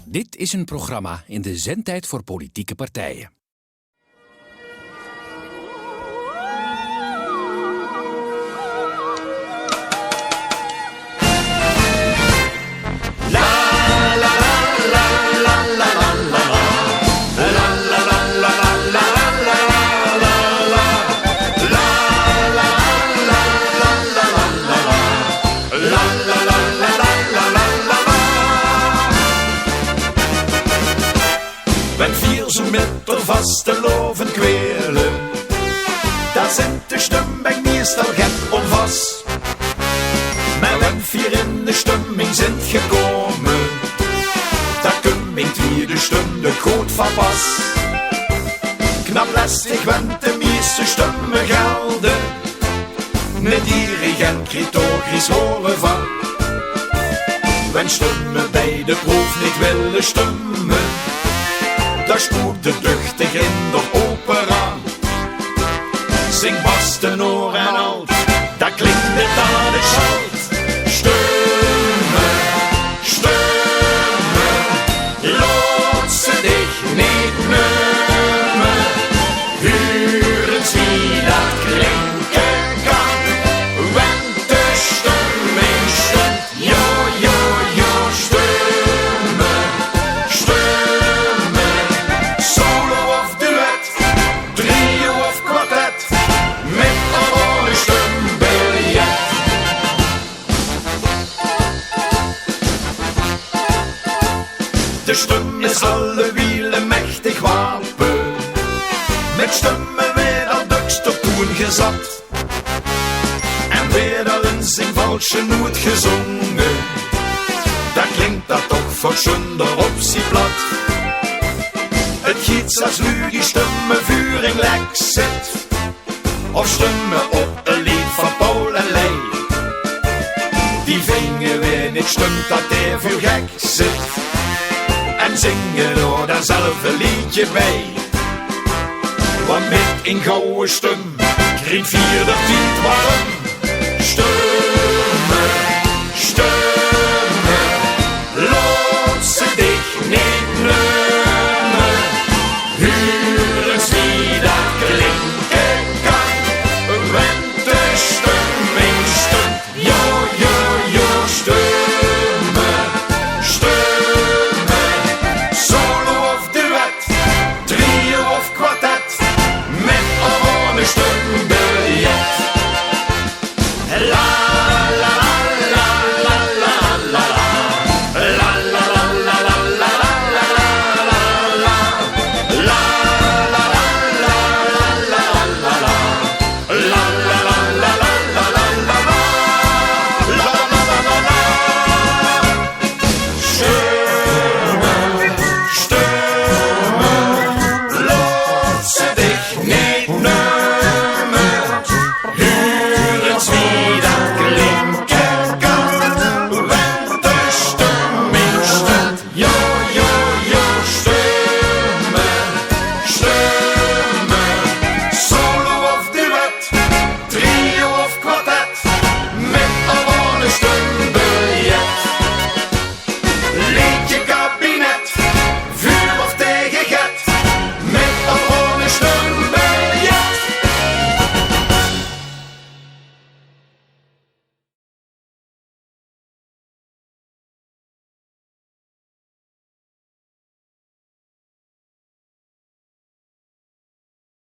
Dit is een programma in de zendtijd voor politieke partijen. Wenn vier zo met de vaste loven kwelen, daar zijn de stem bij meestal gek onvast. Maar wenn vier in de stemming zijn gekomen, daar komt weer de stunde goed van pas. Knap lastig, want de meeste stemmen gelden, de dirigent krijgt ook iets horen van. Wenn stemmen bij de proef niet willen stemmen, daar spoelt de duchtig in de opera. Zing bas, tenor en alt, daar klinkt het aan de schalt. Stemmen, stemmen, laat ze dich niet nemen. Huren wie dat klinken kan, wenn de stemming stemt. Jo, jo, jo, stemmen, stemmen. Solo of duet, trio of kwartet, met een stembiljet. De stem is alle wielen mächtig wapen, met stemmen weer al dukster toen gezat. En weer al eens in valsche noot gezongen, daar klinkt dat toch voor zonder op z'n plat. Het giet als nu die stemmenvuring lek zit, of stemmen op een lied van Paul en Ley. Die vingen weer niet stemt dat er vuur gek zit, en zingen er daar zelf een liedje bij. Want met een gouden stem krijgt vier de tiet waarom.